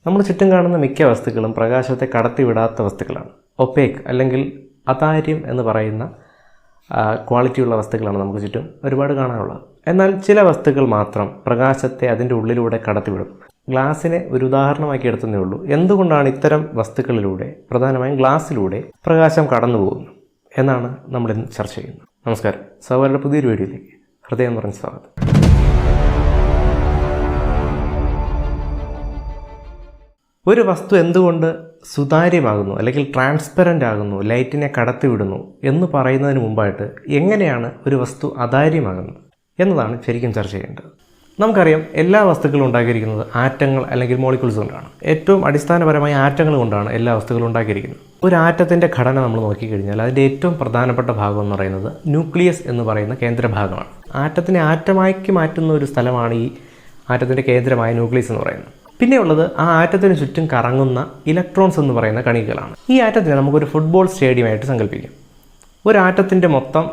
നമ്മൾ ചുറ്റും കാണുന്ന മിക്ക വസ്തുക്കളും പ്രകാശത്തെ കടത്തിവിടാത്ത വസ്തുക്കളാണ്. ഒപ്പേക്ക് അല്ലെങ്കിൽ അതാര്യം എന്ന് പറയുന്ന ക്വാളിറ്റിയുള്ള വസ്തുക്കളാണ് നമുക്ക് ചുറ്റും ഒരുപാട് കാണാനുള്ളത്. എന്നാൽ ചില വസ്തുക്കൾ മാത്രം പ്രകാശത്തെ അതിൻ്റെ ഉള്ളിലൂടെ കടത്തിവിടും. ഗ്ലാസിനെ ഒരു ഉദാഹരണമാക്കി എടുത്തതേ ഉള്ളൂ. എന്തുകൊണ്ടാണ് ഇത്തരം വസ്തുക്കളിലൂടെ, പ്രധാനമായും ഗ്ലാസ്സിലൂടെ പ്രകാശം കടന്നു പോകുന്നത് എന്നാണ് നമ്മളിന്ന് ചർച്ച ചെയ്യുന്നത്. നമസ്കാരം, സവാരുടെ പുതിയൊരു വീഡിയോയിലേക്ക് ഹൃദയം നിറഞ്ഞ സ്വാഗതം. ഒരു വസ്തു എന്തുകൊണ്ട് സുതാര്യമാകുന്നു അല്ലെങ്കിൽ ട്രാൻസ്പെറൻ്റ് ആകുന്നു, ലൈറ്റിനെ കടത്തിവിടുന്നു എന്ന് പറയുന്നതിന് മുമ്പായിട്ട് എങ്ങനെയാണ് ഒരു വസ്തു അതാര്യമാകുന്നത് എന്നതാണ് ശരിക്കും ചർച്ച ചെയ്യേണ്ടത്. നമുക്കറിയാം, എല്ലാ വസ്തുക്കളും ഉണ്ടാക്കിയിരിക്കുന്നത് ആറ്റങ്ങൾ അല്ലെങ്കിൽ മോളിക്യൂൾസ് കൊണ്ടാണ്. ഏറ്റവും അടിസ്ഥാനപരമായ ആറ്റങ്ങൾ കൊണ്ടാണ് എല്ലാ വസ്തുക്കളും ഉണ്ടാക്കിയിരിക്കുന്നത്. ഒരു ആറ്റത്തിൻ്റെ ഘടന നമ്മൾ നോക്കിക്കഴിഞ്ഞാൽ അതിൻ്റെ ഏറ്റവും പ്രധാനപ്പെട്ട ഭാഗം എന്ന് പറയുന്നത് ന്യൂക്ലിയസ് എന്ന് പറയുന്ന കേന്ദ്രഭാഗമാണ്. ആറ്റത്തിനെ ആറ്റമാക്കി മാറ്റുന്ന ഒരു സ്ഥലമാണ് ഈ ആറ്റത്തിൻ്റെ കേന്ദ്രമായ ന്യൂക്ലിയസ് എന്ന് പറയുന്നത്. പിന്നെയുള്ളത് ആ ആറ്റത്തിന് ചുറ്റും കറങ്ങുന്ന ഇലക്ട്രോൺസ് എന്ന് പറയുന്ന കണികകളാണ്. ഈ ആറ്റത്തിനെ നമുക്കൊരു ഫുട്ബോൾ സ്റ്റേഡിയമായിട്ട് സങ്കല്പിക്കാം. ഒരു ആറ്റത്തിൻ്റെ മൊത്തം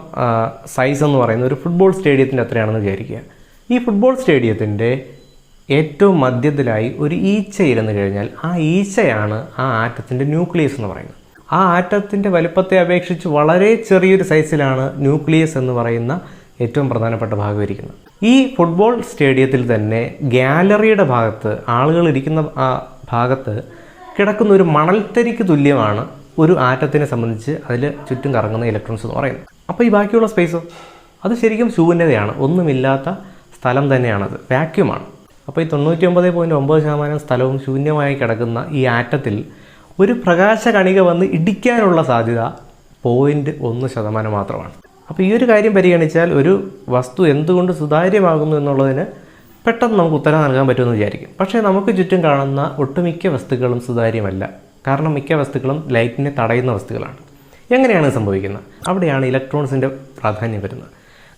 സൈസ് എന്ന് പറയുന്നത് ഒരു ഫുട്ബോൾ സ്റ്റേഡിയത്തിൻ്റെ അത്രയാണെന്ന് വിചാരിക്കുക. ഈ ഫുട്ബോൾ സ്റ്റേഡിയത്തിൻ്റെ ഏറ്റവും മധ്യത്തിലായി ഒരു ഈച്ച ഇരുന്ന് കഴിഞ്ഞാൽ ആ ഈച്ചയാണ് ആ ആറ്റത്തിൻ്റെ ന്യൂക്ലിയസ് എന്ന് പറയുന്നത്. ആ ആറ്റത്തിൻ്റെ വലുപ്പത്തെ അപേക്ഷിച്ച് വളരെ ചെറിയൊരു സൈസിലാണ് ന്യൂക്ലിയസ് എന്ന് പറയുന്ന ഏറ്റവും പ്രധാനപ്പെട്ട ഭാഗം ഇരിക്കുന്നത്. ഈ ഫുട്ബോൾ സ്റ്റേഡിയത്തിൽ തന്നെ ഗാലറിയുടെ ഭാഗത്ത്, ആളുകൾ ഇരിക്കുന്ന ആ ഭാഗത്ത് കിടക്കുന്ന ഒരു മണൽത്തരിക്ക് തുല്യമാണ് ഒരു ആറ്റത്തിനെ സംബന്ധിച്ച് അതിൽ ചുറ്റും കറങ്ങുന്ന ഇലക്ട്രോൺസ് എന്ന് പറയുന്നത്. അപ്പോൾ ഈ ബാക്കിയുള്ള സ്പേസോ അത് ശരിക്കും ശൂന്യതയാണ്, ഒന്നുമില്ലാത്ത സ്ഥലം തന്നെയാണത്, വാക്യൂമാണ്. അപ്പോൾ ഈ 99.9% സ്ഥലവും ശൂന്യമായി കിടക്കുന്ന ഈ ആറ്റത്തിൽ ഒരു പ്രകാശ കണിക വന്ന് ഇടിക്കാനുള്ള സാധ്യത 0.1% മാത്രമാണ്. അപ്പോൾ ഈ ഒരു കാര്യം പരിഗണിച്ചാൽ ഒരു വസ്തു എന്തുകൊണ്ട് സുതാര്യമാകുന്നു എന്നുള്ളതിന് പെട്ടെന്ന് നമുക്ക് ഉത്തരം നൽകാൻ പറ്റുമെന്ന് വിചാരിക്കും. പക്ഷേ നമുക്ക് ചുറ്റും കാണുന്ന ഒട്ടുമിക്ക വസ്തുക്കളും സുതാര്യമല്ല. കാരണം മിക്ക വസ്തുക്കളും ലൈറ്റിനെ തടയുന്ന വസ്തുക്കളാണ്. എങ്ങനെയാണ് സംഭവിക്കുന്നത്? അവിടെയാണ് ഇലക്ട്രോൺസിൻ്റെ പ്രാധാന്യം വരുന്നത്.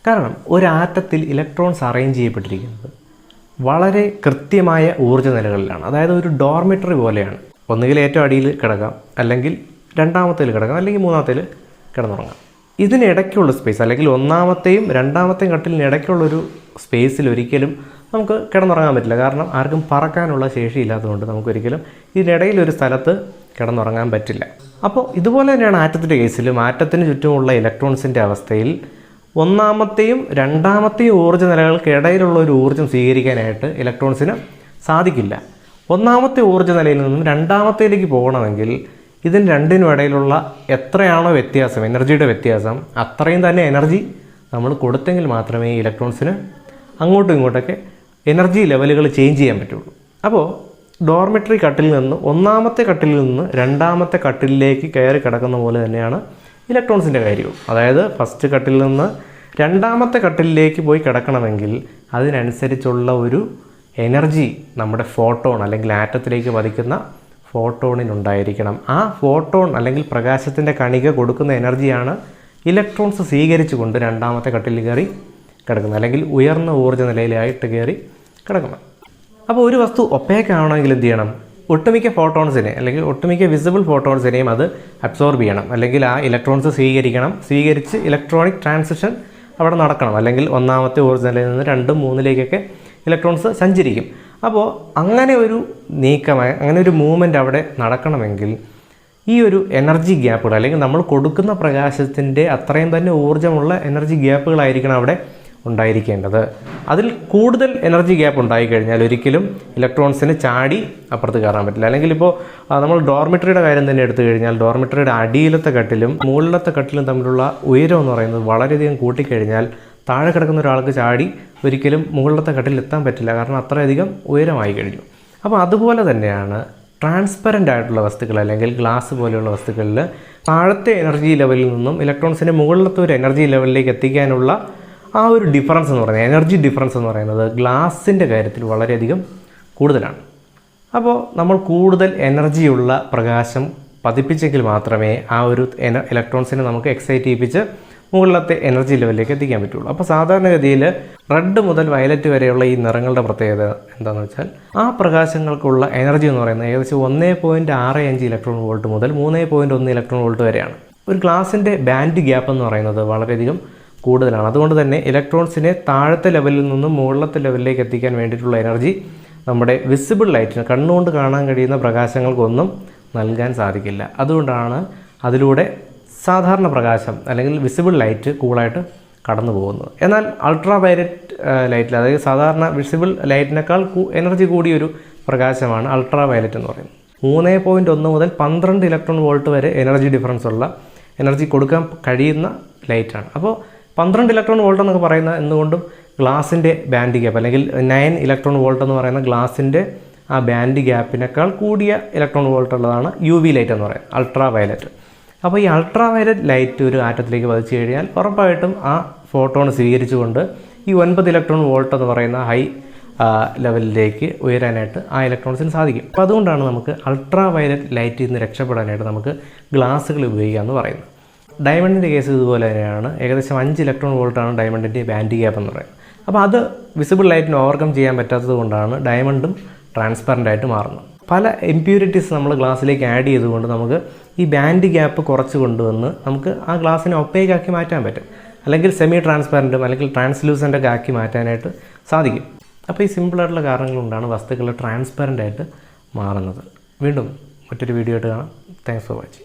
കാരണം ഒരു ആറ്റത്തിൽ ഇലക്ട്രോൺസ് അറേഞ്ച് ചെയ്യപ്പെട്ടിരിക്കുന്നത് വളരെ കൃത്യമായ ഊർജ്ജ നിലകളിലാണ്. അതായത് ഒരു ഡോർമിറ്ററി പോലെയാണ്. ഒന്നുകിൽ ഏറ്റവും അടിയിൽ കിടക്കാം, അല്ലെങ്കിൽ രണ്ടാമത്തേൽ കിടക്കാം, അല്ലെങ്കിൽ മൂന്നാമത്തേൽ കിടന്നുറങ്ങാം. ഇതിനിടയ്ക്കുള്ള സ്പേസ്, അല്ലെങ്കിൽ ഒന്നാമത്തെയും രണ്ടാമത്തെയും കട്ടിലിനിടയ്ക്കുള്ളൊരു സ്പേസിൽ ഒരിക്കലും നമുക്ക് കിടന്നുറങ്ങാൻ പറ്റില്ല. കാരണം ആർക്കും പറക്കാനുള്ള ശേഷി ഇല്ലാത്തതുകൊണ്ട് നമുക്കൊരിക്കലും ഇതിനിടയിലൊരു സ്ഥലത്ത് കിടന്നുറങ്ങാൻ പറ്റില്ല. അപ്പോൾ ഇതുപോലെ തന്നെയാണ് ആറ്റത്തിൻ്റെ കേസിലും. ആറ്റത്തിന് ചുറ്റുമുള്ള ഇലക്ട്രോൺസിൻ്റെ അവസ്ഥയിൽ ഒന്നാമത്തെയും രണ്ടാമത്തെയും ഊർജ്ജ നിലകൾക്ക് ഇടയിലുള്ള ഒരു ഊർജ്ജം സ്വീകരിക്കാനായിട്ട് ഇലക്ട്രോൺസിന് സാധിക്കില്ല. ഒന്നാമത്തെ ഊർജ്ജ നിലയിൽ നിന്നും രണ്ടാമത്തേലേക്ക് പോകണമെങ്കിൽ ഇതിന് രണ്ടിനും ഇടയിലുള്ള എത്രയാണോ വ്യത്യാസം, എനർജിയുടെ വ്യത്യാസം, അത്രയും തന്നെ എനർജി നമ്മൾ കൊടുത്തെങ്കിൽ മാത്രമേ ഈ ഇലക്ട്രോൺസിന് അങ്ങോട്ടും ഇങ്ങോട്ടൊക്കെ എനർജി ലെവലുകൾ ചേഞ്ച് ചെയ്യാൻ പറ്റുള്ളൂ. അപ്പോൾ ഡോർമിറ്ററി കട്ടിലിൽ നിന്ന് ഒന്നാമത്തെ കട്ടിലിൽ നിന്ന് രണ്ടാമത്തെ കട്ടിലിലേക്ക് കയറി കിടക്കുന്ന പോലെ തന്നെയാണ് ഇലക്ട്രോൺസിൻ്റെ കാര്യവും. അതായത് ഫസ്റ്റ് കട്ടിലിൽ നിന്ന് രണ്ടാമത്തെ കട്ടിലിലേക്ക് പോയി കിടക്കണമെങ്കിൽ അതിനനുസരിച്ചുള്ള ഒരു എനർജി നമ്മുടെ ഫോട്ടോൺ അല്ലെങ്കിൽ ആറ്റത്തിലേക്ക് പതിക്കുന്ന ഫോട്ടോണിനുണ്ടായിരിക്കണം. ആ ഫോട്ടോൺ അല്ലെങ്കിൽ പ്രകാശത്തിൻ്റെ കണിക കൊടുക്കുന്ന എനർജിയാണ് ഇലക്ട്രോൺസ് സ്വീകരിച്ചുകൊണ്ട് രണ്ടാമത്തെ കട്ടിലിൽ കയറി കിടക്കുന്നത്, അല്ലെങ്കിൽ ഉയർന്ന ഊർജ്ജ നിലയിലായിട്ട് കയറി കിടക്കുന്നത്. അപ്പോൾ ഒരു വസ്തു ഒപ്പേക്ക് ആവണമെങ്കിൽ എന്ത് ചെയ്യണം? ഒട്ടുമിക്ക ഫോട്ടോൺസിനെ അല്ലെങ്കിൽ ഒട്ടുമിക്ക വിസിബിൾ ഫോട്ടോൺസിനെയും അത് അബ്സോർബ് ചെയ്യണം, അല്ലെങ്കിൽ ആ ഇലക്ട്രോൺസ് സ്വീകരിച്ച് ഇലക്ട്രോണിക് ട്രാൻസിഷൻ അവിടെ നടക്കണം. അല്ലെങ്കിൽ ഒന്നാമത്തെ ഊർജ്ജ നിലയിൽ നിന്ന് 2, 3ലേക്കൊക്കെ ഇലക്ട്രോൺസ് സഞ്ചരിക്കും. അപ്പോൾ അങ്ങനെ ഒരു അങ്ങനെ ഒരു മൂവ്മെൻറ്റ് അവിടെ നടക്കണമെങ്കിൽ ഈ ഒരു എനർജി ഗ്യാപ്പുകൾ, അല്ലെങ്കിൽ നമ്മൾ കൊടുക്കുന്ന പ്രകാശത്തിൻ്റെ അത്രയും തന്നെ ഊർജ്ജമുള്ള എനർജി ഗ്യാപ്പുകളായിരിക്കണം അവിടെ ഉണ്ടായിരിക്കേണ്ടത്. അതിൽ കൂടുതൽ എനർജി ഗ്യാപ്പ് ഉണ്ടായിക്കഴിഞ്ഞാൽ ഒരിക്കലും ഇലക്ട്രോൺസിന് ചാടി അപ്പുറത്ത് കയറാൻ പറ്റില്ല. അല്ലെങ്കിൽ ഇപ്പോൾ നമ്മൾ ഡോർമിറ്ററിയുടെ കാര്യം തന്നെ എടുത്തു കഴിഞ്ഞാൽ ഡോർമിറ്ററിയുടെ അടിയിലത്തെ കട്ടിലും മുകളിലത്തെ കട്ടിലും തമ്മിലുള്ള ഉയരം എന്ന് പറയുന്നത് വളരെയധികം കൂട്ടിക്കഴിഞ്ഞാൽ താഴെ കിടക്കുന്ന ഒരാൾക്ക് ചാടി ഒരിക്കലും മുകളിലത്തെ കട്ടിൽ എത്താൻ പറ്റില്ല. കാരണം അത്രയധികം ഉയരമായി കഴിഞ്ഞു. അപ്പോൾ അതുപോലെ തന്നെയാണ് ട്രാൻസ്പെറൻ്റ് ആയിട്ടുള്ള വസ്തുക്കൾ അല്ലെങ്കിൽ ഗ്ലാസ് പോലെയുള്ള വസ്തുക്കളിൽ താഴത്തെ എനർജി ലെവലിൽ നിന്നും ഇലക്ട്രോൺസിനെ മുകളിലത്തെ ഒരു എനർജി ലെവലിലേക്ക് എത്തിക്കാനുള്ള ആ ഒരു ഡിഫറൻസ് എന്ന് പറയുന്നത്, എനർജി ഡിഫറൻസ് എന്ന് പറയുന്നത് ഗ്ലാസിൻ്റെ കാര്യത്തിൽ വളരെയധികം കൂടുതലാണ്. അപ്പോൾ നമ്മൾ കൂടുതൽ എനർജിയുള്ള പ്രകാശം പതിപ്പിച്ചെങ്കിൽ മാത്രമേ ആ ഒരു ഇലക്ട്രോൺസിനെ നമുക്ക് എക്സൈറ്റ് ചെയ്യിപ്പിച്ച് മുകളിലത്തെ എനർജി ലെവലിലേക്ക് എത്തിക്കാൻ പറ്റുള്ളൂ. അപ്പോൾ സാധാരണഗതിയിൽ റെഡ് മുതൽ വയലറ്റ് വരെയുള്ള ഈ നിറങ്ങളുടെ പ്രത്യേകത എന്താണെന്ന് വെച്ചാൽ ആ പ്രകാശങ്ങൾക്കുള്ള എനർജി എന്ന് പറയുന്നത് ഏകദേശം 1.65 ഇലക്ട്രോൺ വോൾട്ട് മുതൽ 3.1 ഇലക്ട്രോൺ വോൾട്ട് വരെയാണ്. ഒരു ഗ്ലാസിൻ്റെ ബാൻഡ് ഗ്യാപ്പ് എന്ന് പറയുന്നത് വളരെയധികം കൂടുതലാണ്. അതുകൊണ്ട് തന്നെ ഇലക്ട്രോൺസിനെ താഴത്തെ ലെവലിൽ നിന്നും മുകളിലത്തെ ലെവലിലേക്ക് എത്തിക്കാൻ വേണ്ടിയിട്ടുള്ള എനർജി നമ്മുടെ വിസിബിൾ ലൈറ്റിന് കണ്ണുകൊണ്ട് കാണാൻ കഴിയുന്ന പ്രകാശങ്ങൾക്കൊന്നും നൽകാൻ സാധിക്കില്ല. അതുകൊണ്ടാണ് അതിലൂടെ സാധാരണ പ്രകാശം അല്ലെങ്കിൽ വിസിബിൾ ലൈറ്റ് കൂളായിട്ട് കടന്നു പോകുന്നത്. എന്നാൽ അൾട്രാ വയലറ്റ് ലൈറ്റിൽ, അതായത് സാധാരണ വിസിബിൾ ലൈറ്റിനേക്കാൾ എനർജി കൂടിയൊരു പ്രകാശമാണ് അൾട്രാ വയലറ്റ് എന്ന് പറയുന്നത്. 3.1 മുതൽ 12 ഇലക്ട്രോൺ വോൾട്ട് വരെ എനർജി ഡിഫറൻസ് ഉള്ള, എനർജി കൊടുക്കാൻ കഴിയുന്ന ലൈറ്റാണ്. അപ്പോൾ 12 ഇലക്ട്രോൺ വോൾട്ട് എന്നൊക്കെ പറയുന്നത് എന്തുകൊണ്ടും ഗ്ലാസിൻ്റെ ബാൻഡ് ഗ്യാപ്പ് അല്ലെങ്കിൽ 9 ഇലക്ട്രോൺ വോൾട്ട് എന്ന് പറയുന്ന ഗ്ലാസിൻ്റെ ആ ബാൻഡ് ഗ്യാപ്പിനേക്കാൾ കൂടിയ ഇലക്ട്രോൺ വോൾട്ട് ഉള്ളതാണ് UV ലൈറ്റ് എന്ന് പറയുന്നത്, അൾട്രാ വയലറ്റ്. അപ്പോൾ ഈ അൾട്രാ വയലറ്റ് ലൈറ്റ് ഒരു ആറ്റത്തിലേക്ക് പതിച്ചു കഴിഞ്ഞാൽ ഉറപ്പായിട്ടും ആ ഫോട്ടോൺ സ്വീകരിച്ചുകൊണ്ട് ഈ 9 ഇലക്ട്രോൺ വോൾട്ട് എന്ന് പറയുന്ന ഹൈ ലെവലിലേക്ക് ഉയരാനായിട്ട് ആ ഇലക്ട്രോൺസിന് സാധിക്കും. അപ്പോൾ അതുകൊണ്ടാണ് നമുക്ക് അൾട്രാ വയലറ്റ് ലൈറ്റിൽ നിന്ന് രക്ഷപ്പെടാനായിട്ട് നമുക്ക് ഗ്ലാസ്സുകൾ ഉപയോഗിക്കാമെന്ന് പറയുന്നത്. ഡയമണ്ടിൻ്റെ കേസ് ഇതുപോലെ തന്നെയാണ്. ഏകദേശം 5 ഇലക്ട്രോൺ വോൾട്ടാണ് ഡയമണ്ടിൻ്റെ ബാൻഡ് ഗ്യാപ്പ് എന്ന് പറയുന്നത്. അപ്പോൾ അത് വിസിബിൾ ലൈറ്റിന് ഓവർകം ചെയ്യാൻ പറ്റാത്തത് കൊണ്ടാണ് ഡയമണ്ടും ട്രാൻസ്പെറൻ്റ് ആയിട്ട് മാറുന്നത്. പല ഇംപ്യൂരിറ്റീസ് നമ്മൾ ഗ്ലാസ്സിലേക്ക് ആഡ് ചെയ്തുകൊണ്ട് നമുക്ക് ഈ ബാൻഡ് ഗ്യാപ്പ് കുറച്ച് കൊണ്ടുവന്ന് നമുക്ക് ആ ഗ്ലാസ്സിനെ ഒപ്പേക്കാക്കി മാറ്റാൻ പറ്റും. അല്ലെങ്കിൽ സെമി ട്രാൻസ്പെറൻറ്റും അല്ലെങ്കിൽ ട്രാൻസ്ലൂസൻ്റൊക്കെ ആക്കി മാറ്റാനായിട്ട് സാധിക്കും. അപ്പോൾ ഈ സിമ്പിളായിട്ടുള്ള കാരണങ്ങൾ കൊണ്ടാണ് വസ്തുക്കൾ ട്രാൻസ്പെറൻ്റ് ആയിട്ട് മാറുന്നത്. വീണ്ടും മറ്റൊരു വീഡിയോ ആയിട്ട് കാണാം. Thanks for watching.